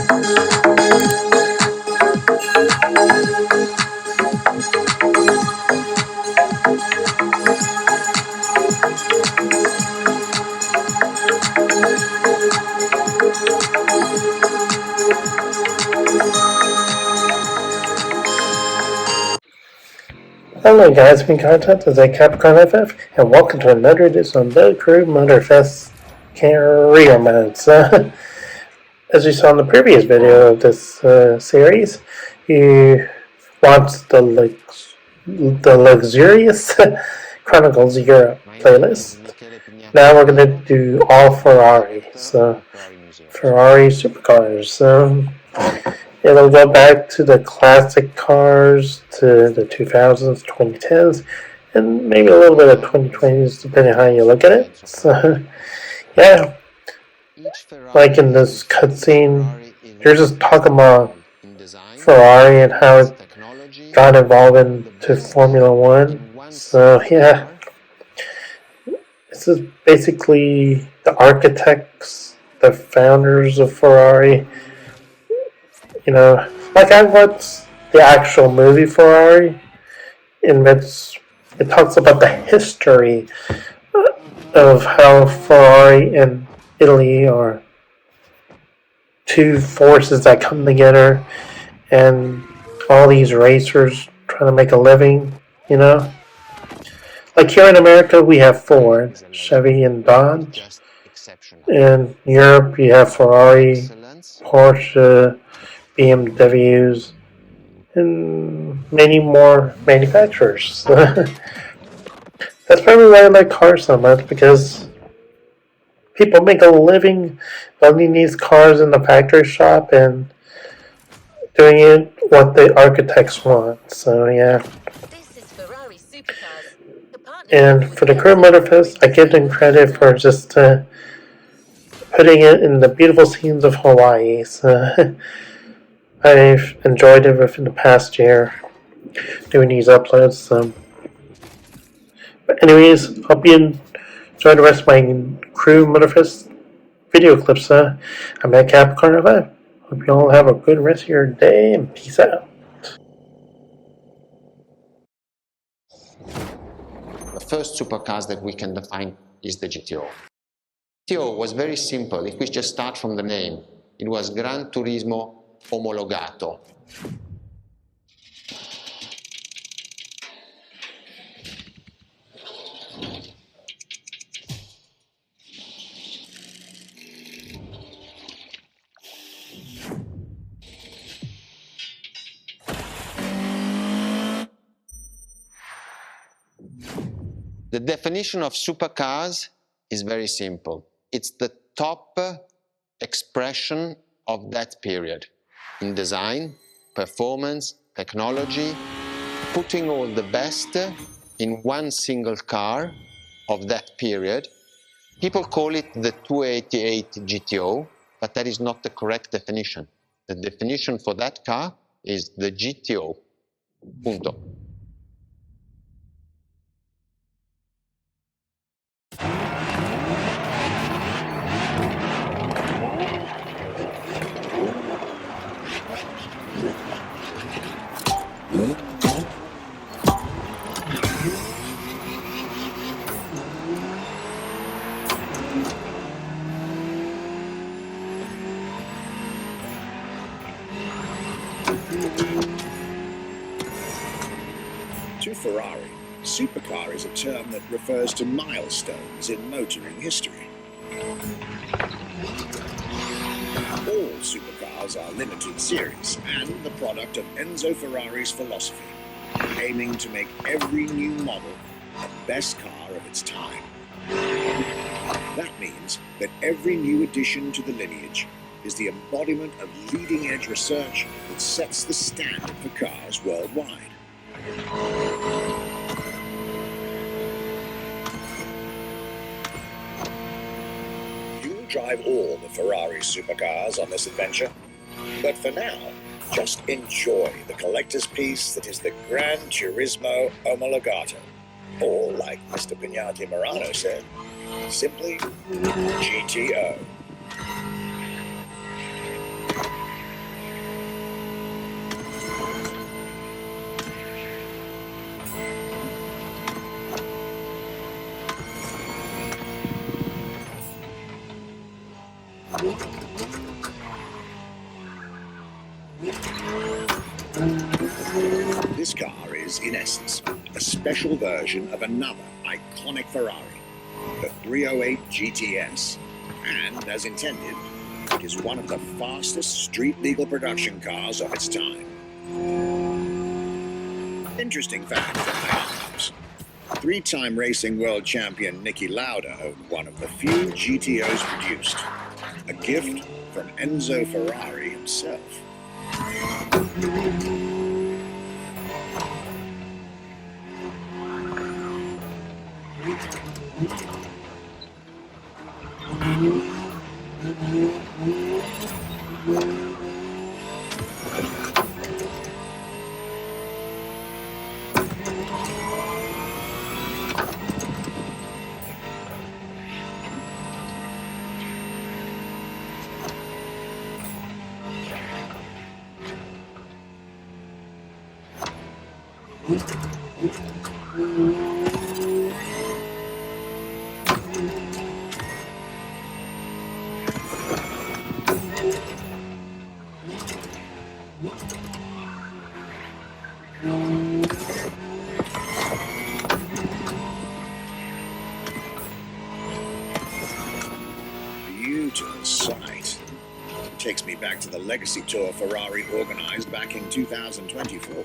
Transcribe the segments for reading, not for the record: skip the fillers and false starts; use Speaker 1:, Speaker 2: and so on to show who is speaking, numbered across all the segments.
Speaker 1: Hello guys, I'm Content, this is Capricorn FF, and welcome to another edition of the Crew Motorfest career modes. As you saw in the previous video of this series, you watched the luxurious Chronicles Europe playlist. Now we're going to do all Ferrari, so Ferrari Supercars. It'll go back to the classic cars, to the 2000s, 2010s, and maybe a little bit of 2020s, depending on how you look at it. So, yeah. Like in this cutscene, you're just talking about Ferrari and how it got involved into Formula One. So, yeah. This is basically the architects, the founders of Ferrari. You know, like I watched the actual movie Ferrari, in which it talks about the history of how Ferrari and Italy are two forces that come together, and all these racers trying to make a living, you know? Like here in America, we have Ford, Chevy, and Dodge. In Europe, you have Ferrari, Porsche, BMWs, and many more manufacturers. That's probably why I like cars so much, because people make a living building these cars in the factory shop and doing it what the architects want. So yeah.
Speaker 2: This is Ferrari Supercars.
Speaker 1: And for the Crew Motorfest, I give them credit for just putting it in the beautiful scenes of Hawaii. So I've enjoyed it within the past year doing these uploads. But anyways, hope you enjoy the rest of my Crew Motorfest video clips. I'm at Capricorn FF. Hope you all have a good rest of your day and peace out.
Speaker 3: The first supercars that we can define is the GTO. GTO was very simple. If we just start from the name, it was Gran Turismo Omologato. The definition of supercars is very simple. It's the top expression of that period in design, performance, technology, putting all the best in one single car of that period. People call it the 288 GTO, but that is not the correct definition. The definition for that car is the GTO. Punto.
Speaker 4: To Ferrari, supercar is a term that refers to milestones in motoring history. All supercars are limited series and the product of Enzo Ferrari's philosophy, aiming to make every new model the best car of its time. That means that every new addition to the lineage is the embodiment of leading-edge research that sets the standard for cars worldwide. You'll drive all the Ferrari supercars on this adventure, but for now, just enjoy the collector's piece that is the Gran Turismo Omologato, or like Mr. Pignati Morano said, simply GTO. This car is, in essence, a special version of another iconic Ferrari, the 308 GTS, and, as intended, it is one of the fastest street-legal production cars of its time. Interesting fact from my archives. Three-time racing world champion Niki Lauda owned one of the few GTOs produced, a gift from Enzo Ferrari himself. Beautiful sight. Takes me back to the legacy tour Ferrari organized back in 2024.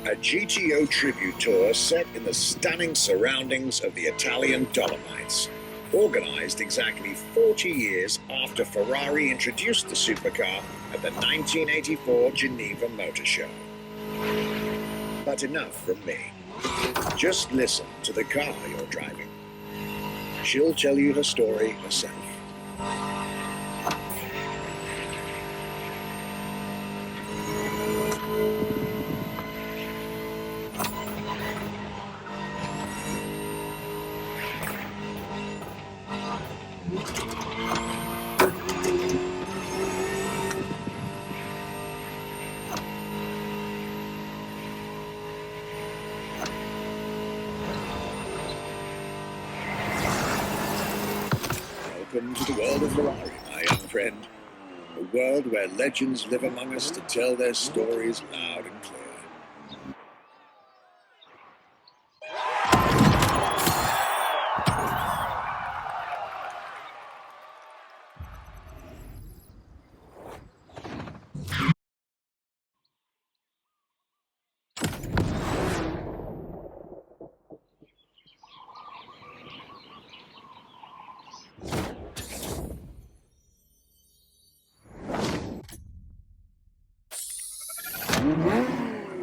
Speaker 4: A GTO tribute tour set in the stunning surroundings of the Italian Dolomites. Organized exactly 40 years after Ferrari introduced the supercar at the 1984 Geneva Motor Show. But enough from me. Just listen to the car you're driving. She'll tell you her story herself. Welcome to the world of Ferrari, my young friend. A world where legends live among us to tell their stories loud and clear.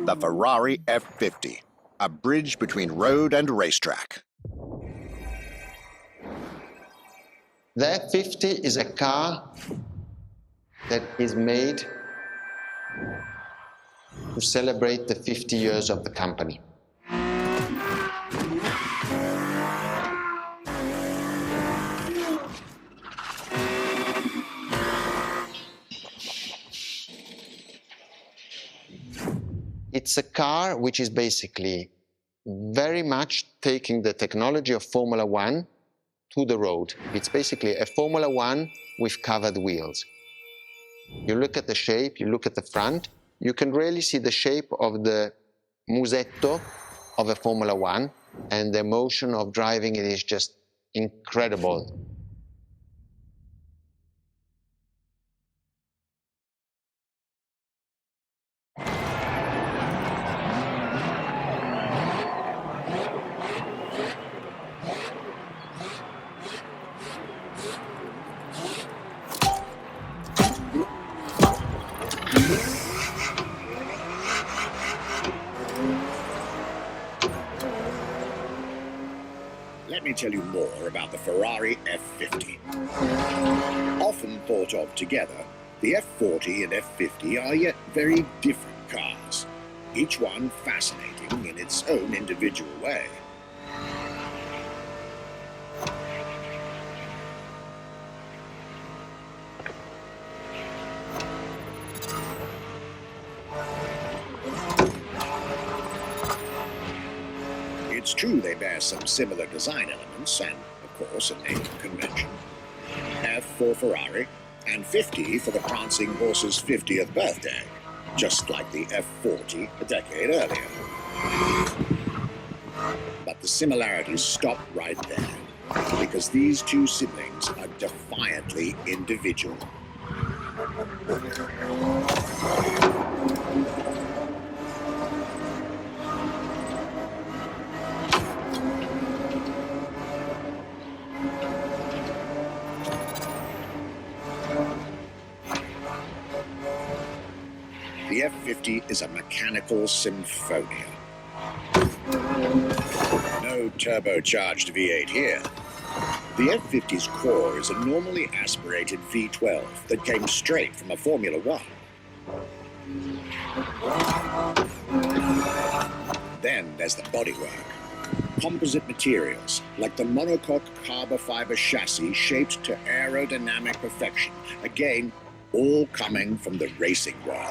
Speaker 4: The Ferrari F50, a bridge between road and racetrack.
Speaker 3: The F50 is a car that is made to celebrate the 50 years of the company. It's a car which is basically very much taking the technology of Formula One to the road. It's basically a Formula One with covered wheels. You look at the shape, you look at the front, you can really see the shape of the musetto of a Formula One, and the emotion of driving it is just incredible.
Speaker 4: Let me tell you more about the Ferrari F50. Often thought of together, the F40 and F50 are yet very different cars, each one fascinating in its own individual way. It's true they bear some similar design elements and, of course, a naming convention. F for Ferrari and 50 for the prancing horse's 50th birthday, just like the F40 a decade earlier. But the similarities stop right there, because these two siblings are defiantly individual. The F50 is a mechanical symphonia. No turbocharged V8 here. The F50's core is a normally aspirated V12 that came straight from a Formula One. Then there's the bodywork. Composite materials, like the monocoque carbon fiber chassis shaped to aerodynamic perfection. Again, all coming from the racing world.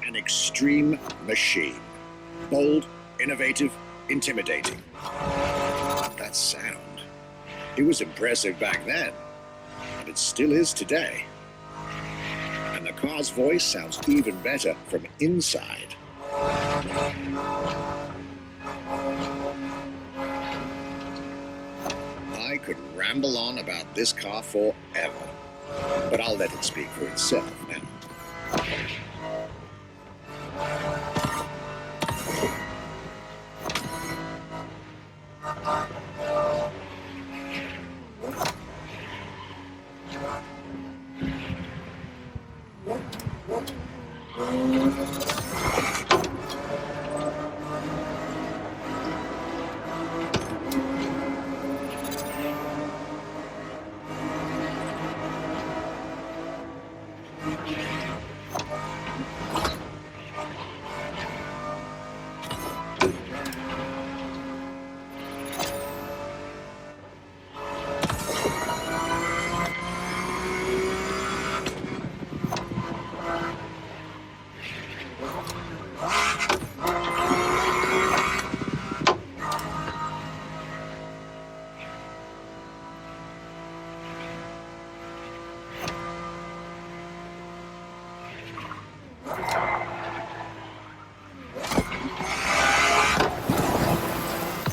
Speaker 4: An extreme machine. Bold, innovative, intimidating. That sound. It was impressive back then, and it still is today. And the car's voice sounds even better from inside. I could ramble on about this car forever, but I'll let it speak for itself now.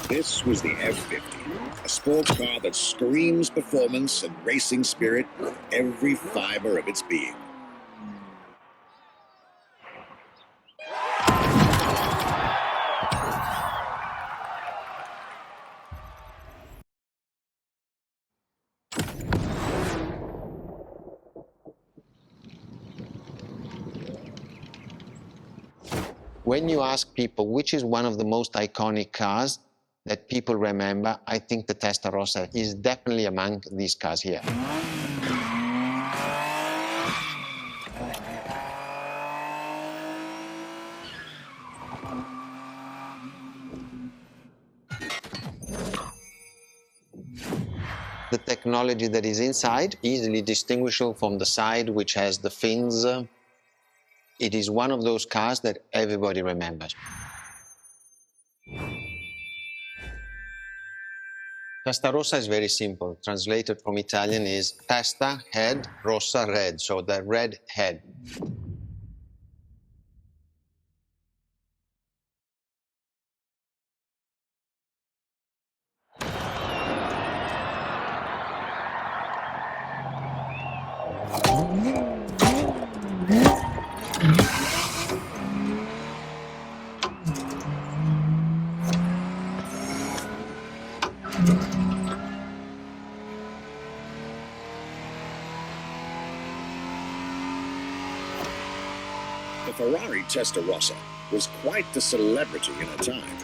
Speaker 4: This was the F50, a sports car that screams performance and racing spirit with every fiber of its being.
Speaker 3: When you ask people which is one of the most iconic cars that people remember, I think the Testarossa is definitely among these cars here. The technology that is inside, easily distinguishable from the side which has the fins. It is one of those cars that everybody remembers. Testarossa is very simple. Translated from Italian is testa, head, rossa, red. So the red head.
Speaker 4: The Ferrari Testarossa was quite the celebrity in her time.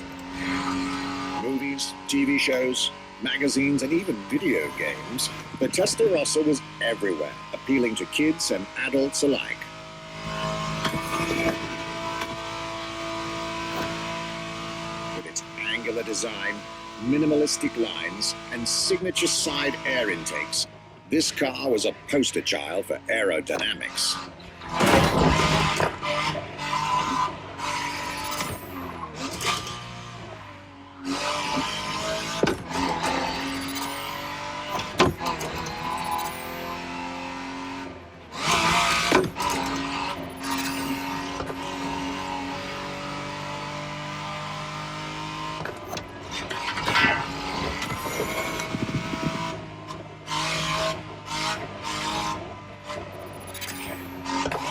Speaker 4: Movies, TV shows, magazines, and even video games, the Testarossa was everywhere, appealing to kids and adults alike. With its angular design, minimalistic lines, and signature side air intakes, This car was a poster child for aerodynamics.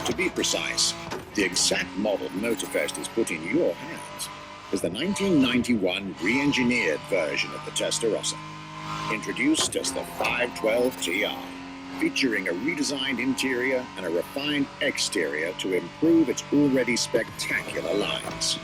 Speaker 4: To be precise, the exact model Motorfest has put in your hands is the 1991 re-engineered version of the Testarossa, introduced as the 512 TR, featuring a redesigned interior and a refined exterior to improve its already spectacular lines.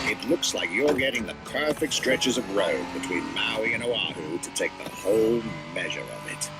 Speaker 4: It looks like you're getting the perfect stretches of road between Maui and Oahu to take the whole measure of it.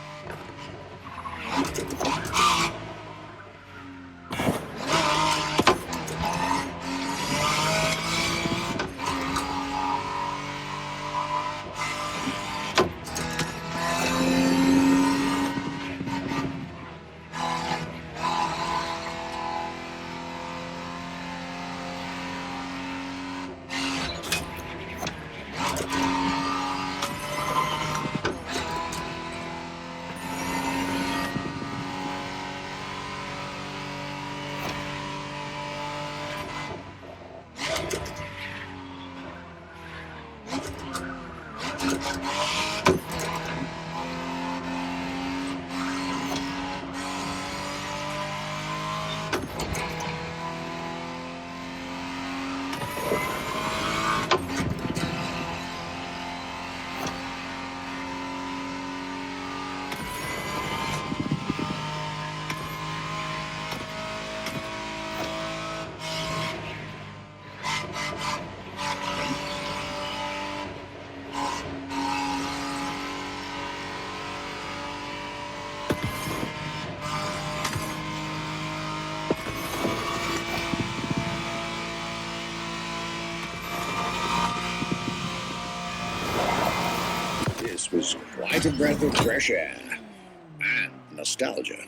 Speaker 4: This was quite a breath of fresh air and nostalgia.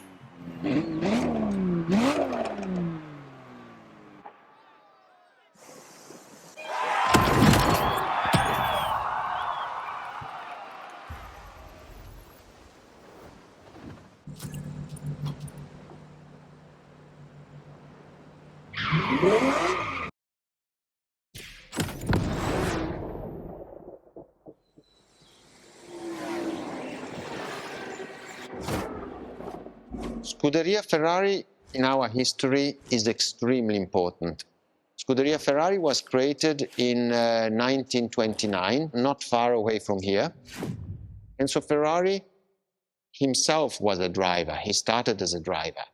Speaker 3: Scuderia Ferrari in our history is extremely important. Scuderia Ferrari was created in 1929, not far away from here. And so Ferrari himself was a driver. He started as a driver.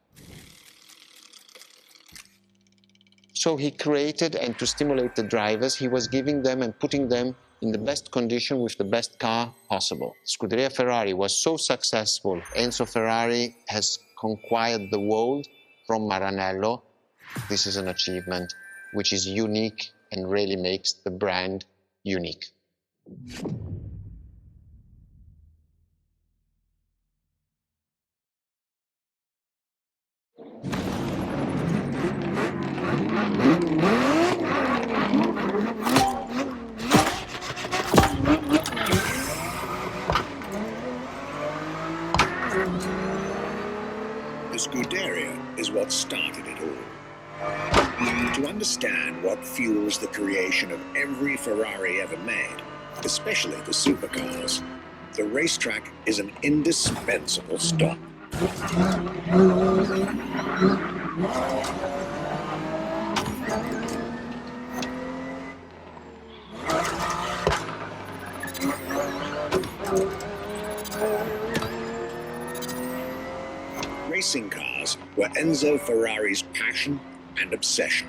Speaker 3: So he created, and to stimulate the drivers, he was giving them and putting them in the best condition with the best car possible. Scuderia Ferrari was so successful. Enzo Ferrari has conquered the world from Maranello. This is an achievement which is unique and really makes the brand unique.
Speaker 4: The Scuderia is what started it all. To understand what fuels the creation of every Ferrari ever made, especially the supercars, the racetrack is an indispensable stop. Racing cars were Enzo Ferrari's passion and obsession.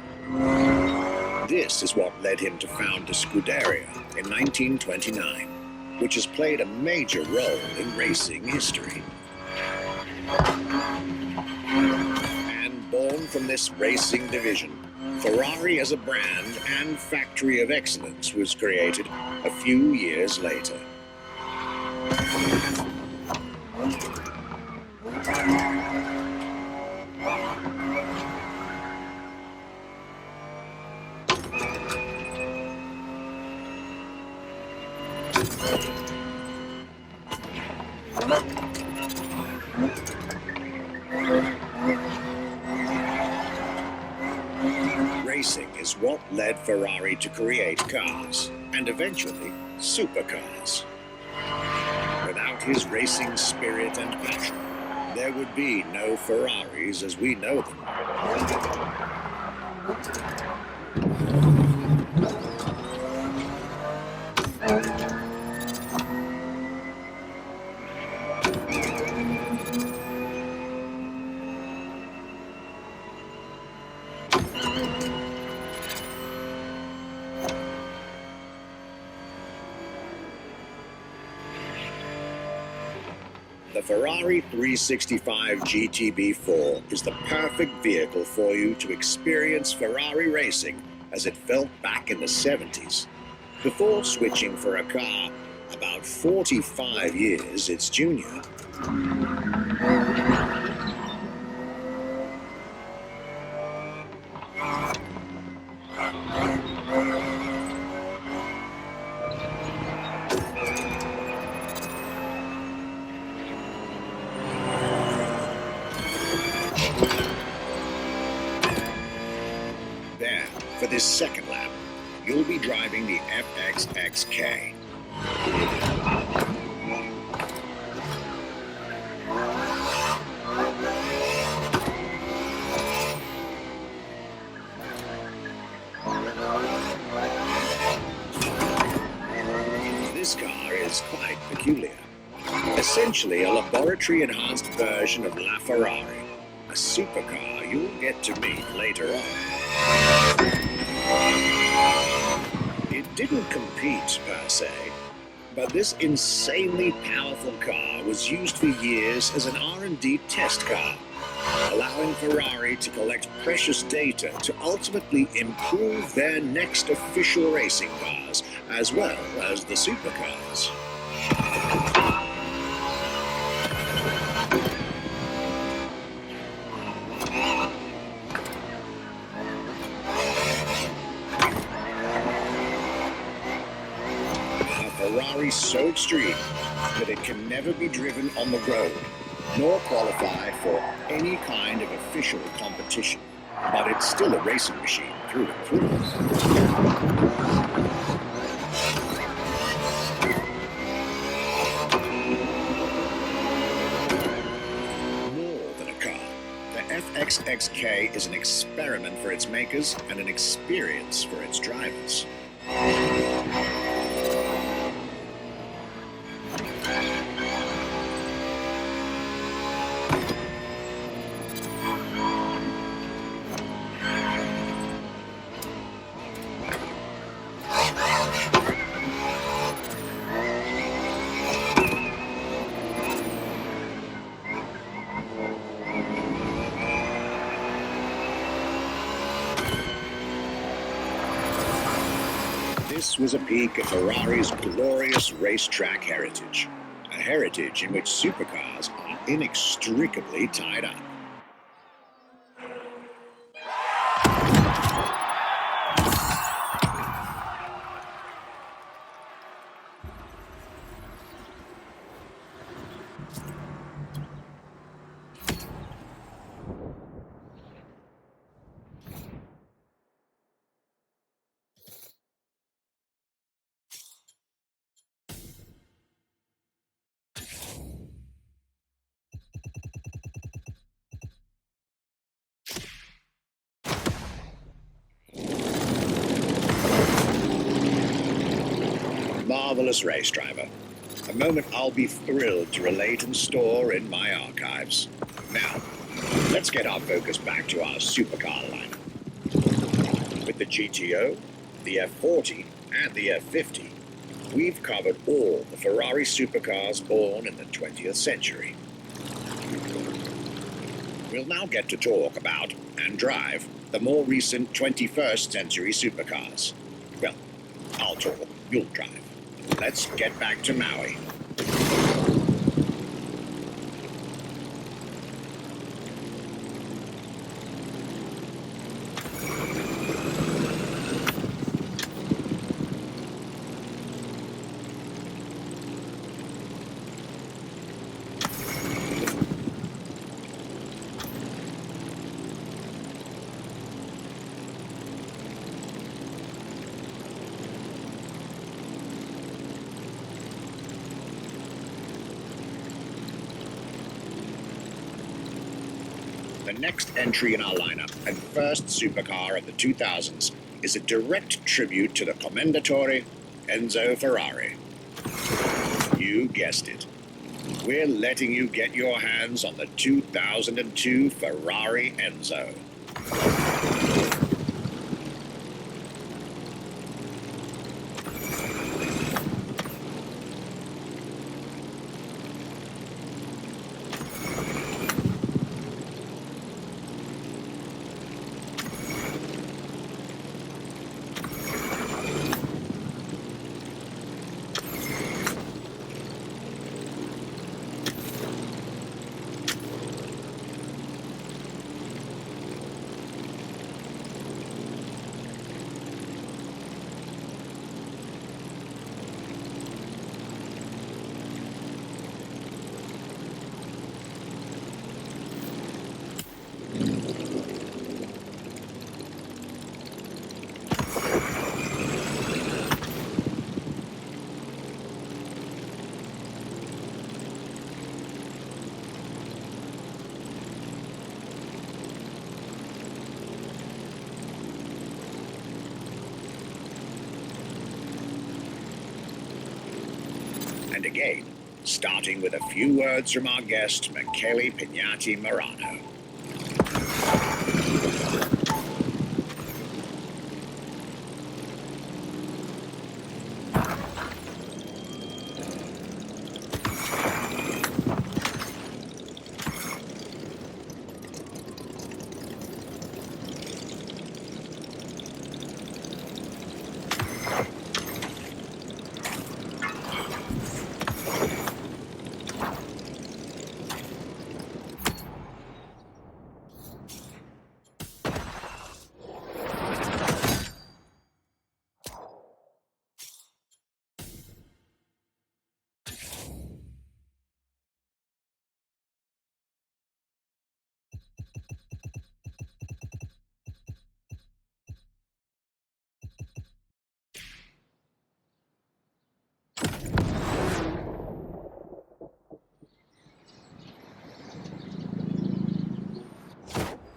Speaker 4: This is what led him to found the Scuderia in 1929. which has played a major role in racing history. And born from this racing division, Ferrari as a brand and factory of excellence was created a few years later. Racing is what led Ferrari to create cars, and eventually supercars. Without his racing spirit and passion, there would be no Ferraris as we know them. The Ferrari 365 GTB4 is the perfect vehicle for you to experience Ferrari racing as it felt back in the 70s, before switching for a car about 45 years its junior. There, for this second lap, you'll be driving the FXXK. This car is quite peculiar. Essentially a laboratory-enhanced version of La Ferrari, a supercar you'll get to meet later on. It didn't compete per se, but this insanely powerful car was used for years as an R&D test car, allowing Ferrari to collect precious data to ultimately improve their next official racing cars, as well as the supercars. Ferrari so extreme that it can never be driven on the road, nor qualify for any kind of official competition. But it's still a racing machine through and through. More than a car, the FXXK is an experiment for its makers and an experience for its drivers. This was a peek at Ferrari's glorious racetrack heritage, a heritage in which supercars are inextricably tied up. Marvelous race driver. A moment I'll be thrilled to relate and store in my archives. Now, let's get our focus back to our supercar lineup. With the GTO, the F40, and the F50, we've covered all the Ferrari supercars born in the 20th century. We'll now get to talk about, and drive, the more recent 21st century supercars. Well, I'll talk, you'll drive. Let's get back to Maui. The next entry in our lineup and first supercar of the 2000s is a direct tribute to the Commendatore Enzo Ferrari. You guessed it. We're letting you get your hands on the 2002 Ferrari Enzo. And again, starting with a few words from our guest, Michele Pignati Marano.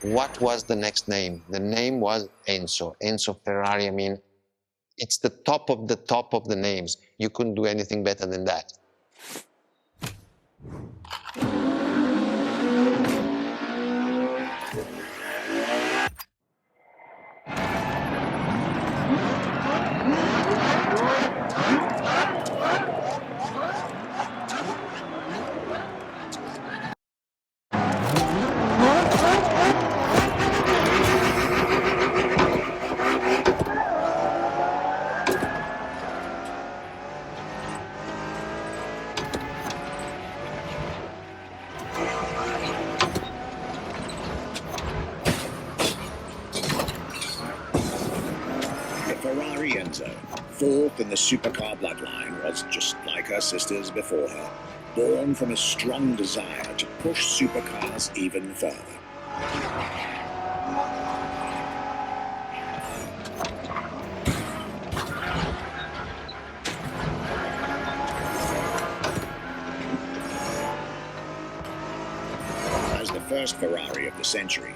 Speaker 3: What was the next name? The name was Enzo. Enzo Ferrari, I mean, it's the top of the names. You couldn't do anything better than that.
Speaker 4: Ferrari Enzo, fourth in the supercar bloodline, was just like her sisters before her, born from a strong desire to push supercars even further. As the first Ferrari of the century,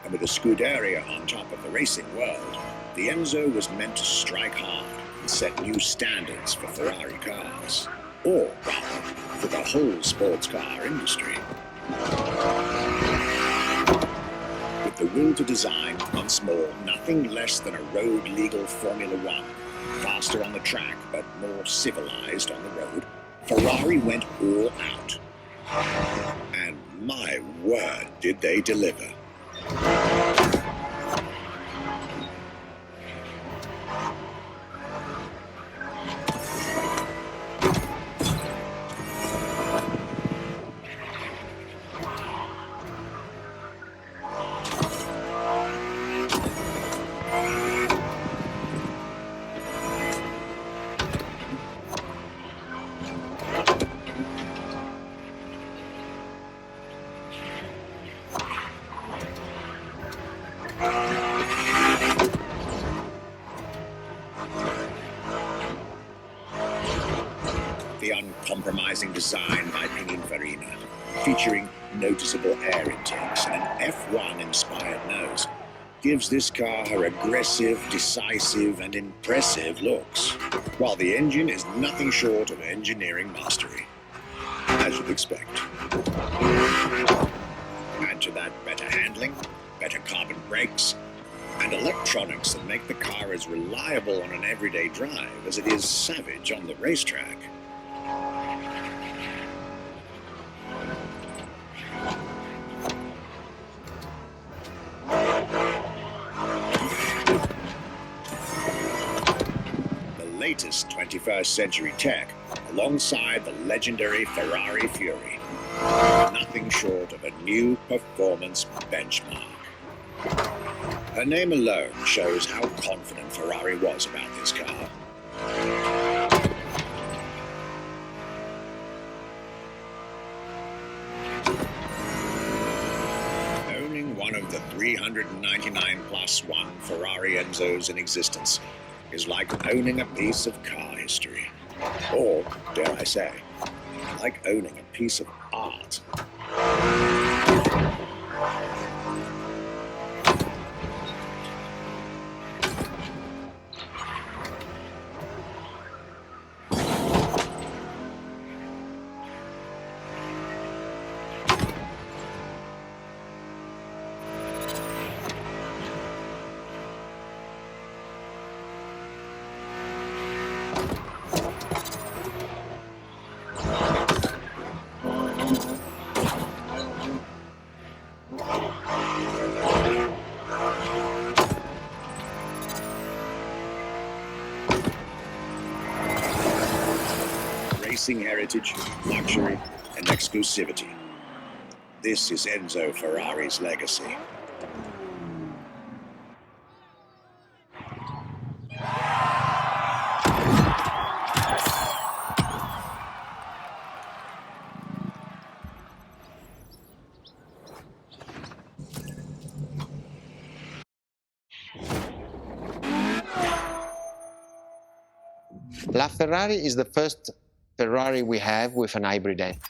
Speaker 4: and with a Scuderia on top of the racing world, the Enzo was meant to strike hard and set new standards for Ferrari cars, or rather, for the whole sports car industry. With the will to design, once more, nothing less than a road-legal Formula One, Faster on the track, but more civilized on the road, Ferrari went all out. And my word, did they deliver. The uncompromising design by Pininfarina, featuring noticeable air intakes and an F1-inspired nose, gives this car her aggressive, decisive, and impressive looks, while the engine is nothing short of engineering mastery, as you'd expect. Add to that better handling, better carbon brakes, and electronics that make the car as reliable on an everyday drive as it is savage on the racetrack. Latest 21st century tech alongside the legendary Ferrari Fury. Nothing short of a new performance benchmark. Her name alone shows how confident Ferrari was about this car. Owning one of the 399 plus one Ferrari Enzos in existence is like owning a piece of car history. Or, dare I say, like owning a piece of art. Racing heritage, luxury, and exclusivity. This is Enzo Ferrari's legacy.
Speaker 3: La Ferrari is the first Ferrari we have with an hybrid engine.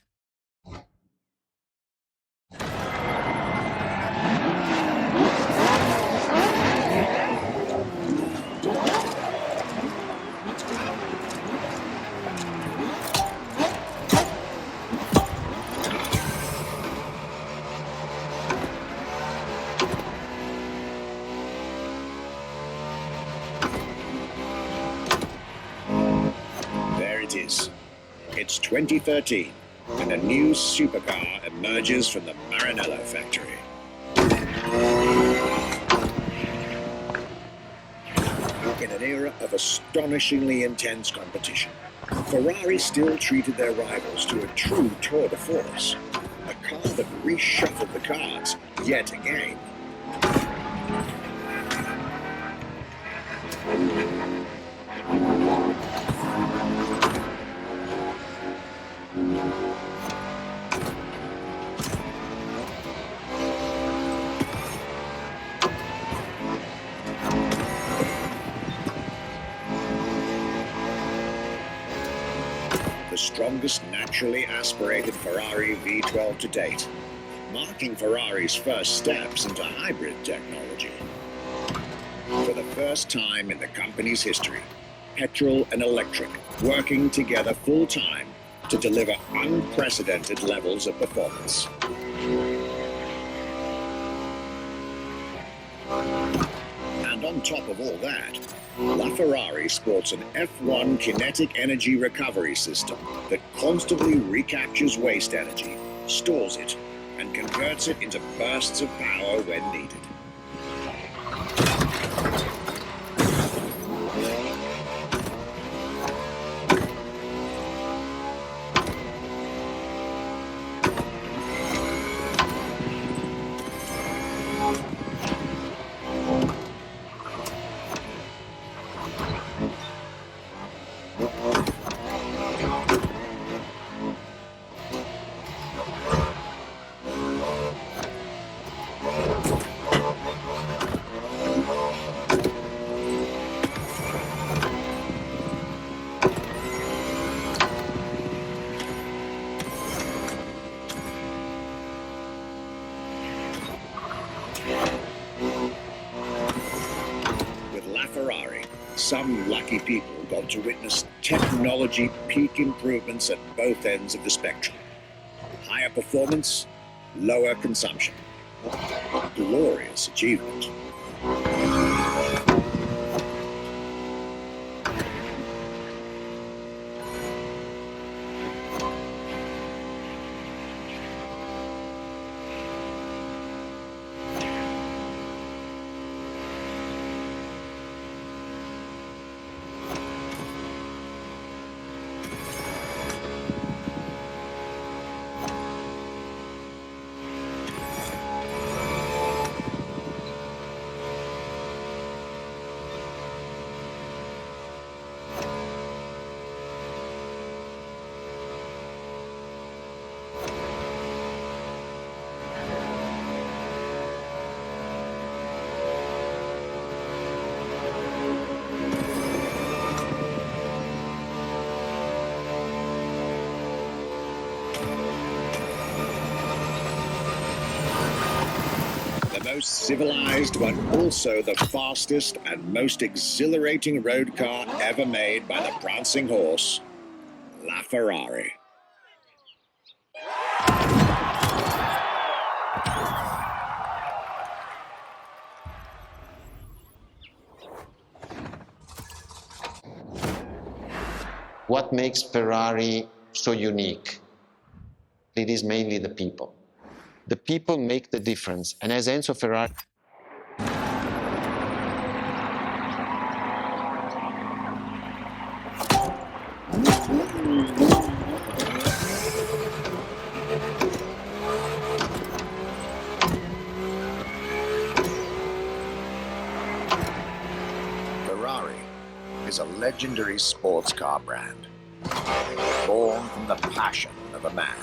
Speaker 4: It's 2013, and a new supercar emerges from the Maranello factory. In an era of astonishingly intense competition, Ferrari still treated their rivals to a true tour de force, a car that reshuffled the cards yet again. The strongest naturally aspirated Ferrari V12 to date, marking Ferrari's first steps into hybrid technology. For the first time in the company's history, petrol and electric working together full-time to deliver unprecedented levels of performance. And on top of all that, LaFerrari sports an F1 kinetic energy recovery system that constantly recaptures waste energy, stores it, and converts it into bursts of power when needed. Ferrari, some lucky people got to witness technology peak improvements at both ends of the spectrum. Higher performance, lower consumption. Glorious achievement. Most civilized, but also the fastest and most exhilarating road car ever made by the prancing horse, LaFerrari.
Speaker 3: What makes Ferrari so unique? It is mainly the people. The people make the difference, and as Enzo Ferrari
Speaker 4: Ferrari is a legendary sports car brand, born from the passion of a man.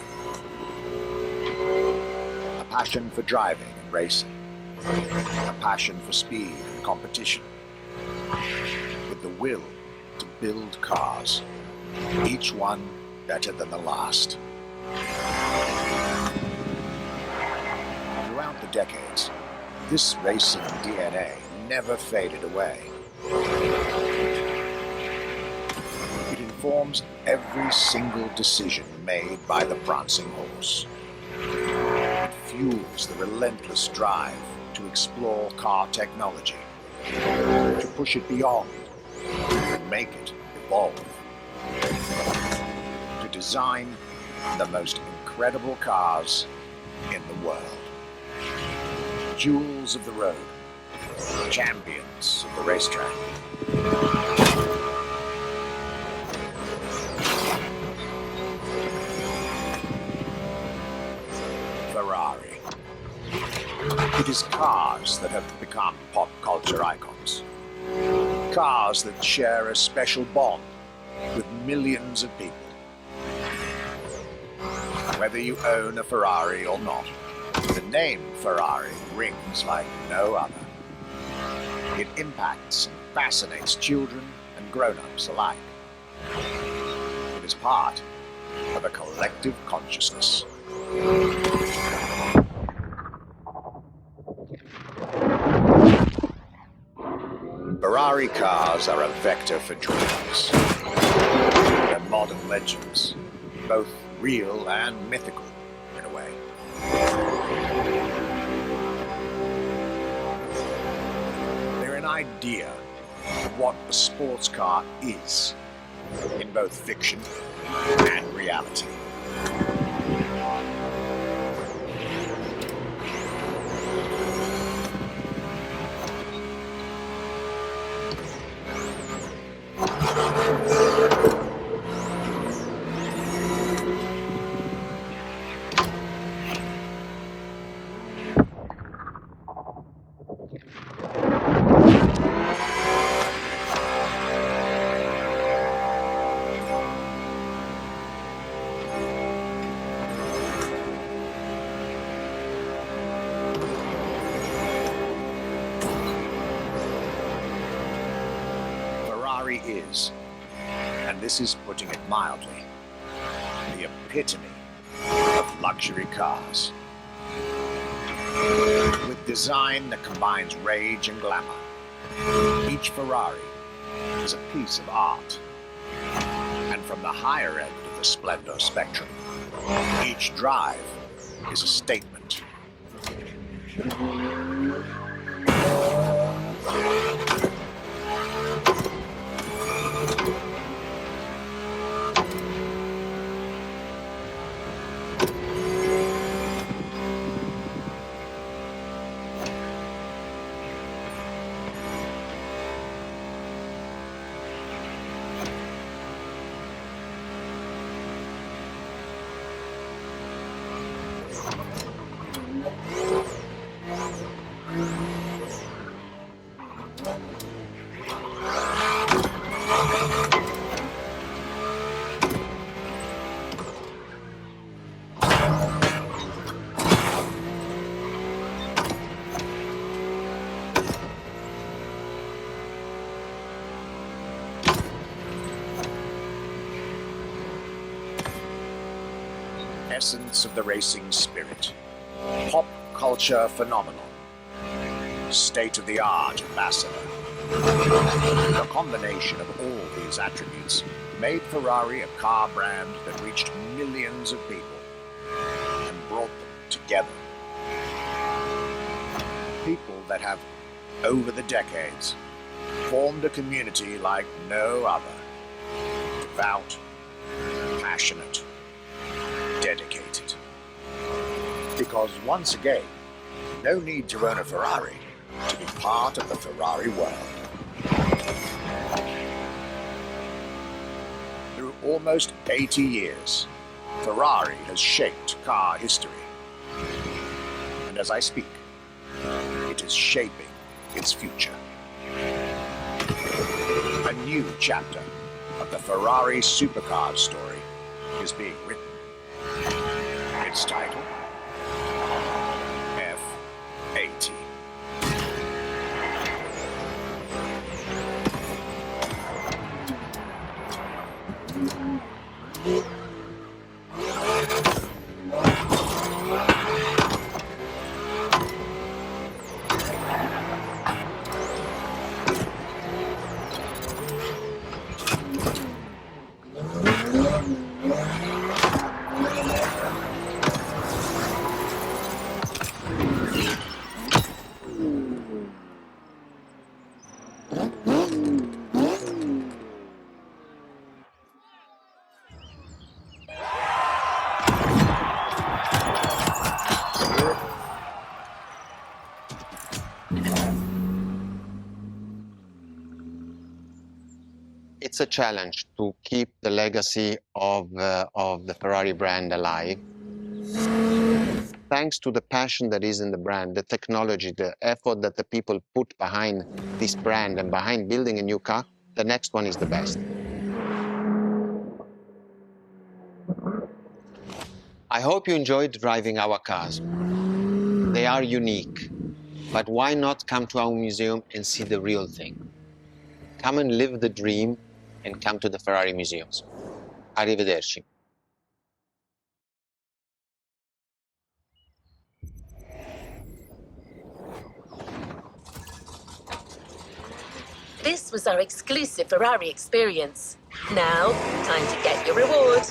Speaker 4: A passion for driving and racing, a passion for speed and competition, with the will to build cars, each one better than the last. Throughout the decades, this racing DNA never faded away. It informs every single decision made by the prancing horse. It fuels the relentless drive to explore car technology, to push it beyond, to make it evolve, to design the most incredible cars in the world. Jewels of the road, champions of the racetrack. Ferrari. It is cars that have become pop culture icons. Cars that share a special bond with millions of people. Whether you own a Ferrari or not, the name Ferrari rings like no other. It impacts and fascinates children and grown-ups alike. It is part of a collective consciousness. Ferrari cars are a vector for dreams. They're modern legends, both real and mythical in a way. They're an idea of what a sports car is, in both fiction and reality. Ferrari is, and this is putting it mildly, the epitome of luxury cars. With design that combines rage and glamour, each Ferrari is a piece of art. And from the higher end of the splendor spectrum, each drive is a statement. Essence of the racing spirit, pop culture phenomenon, state-of-the-art ambassador. The combination of all these attributes made Ferrari a car brand that reached millions of people and brought them together. People that have, over the decades, formed a community like no other. Devout, passionate, dedicated. Because once again, no need to own a Ferrari to be part of the Ferrari world. Through almost 80 years, Ferrari has shaped car history. And as I speak, it is shaping its future. A new chapter of the Ferrari Supercars story is being written. Its title, F80.
Speaker 3: It's a challenge to keep the legacy of the Ferrari brand alive. Thanks to the passion that is in the brand, the technology, the effort that the people put behind this brand and behind building a new car, the next one is the best. I hope you enjoyed driving our cars. They are unique, but why not come to our museum and see the real thing? Come and live the dream and come to the Ferrari museums. Arrivederci.
Speaker 2: This was our exclusive Ferrari experience. Now, time to get your reward.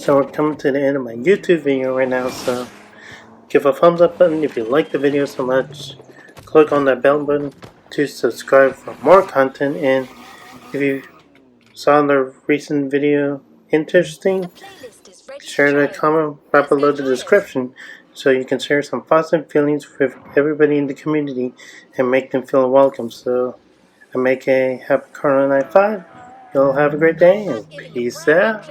Speaker 1: So we're coming to the end of my YouTube video right now, so give a thumbs up button if you like the video so much. Click on that bell button to subscribe for more content, and if you saw the recent video interesting, share the comment right below the description so you can share some positive feelings with everybody in the community and make them feel welcome. So I make a happy Karlo 95. You'll have a great day and peace out.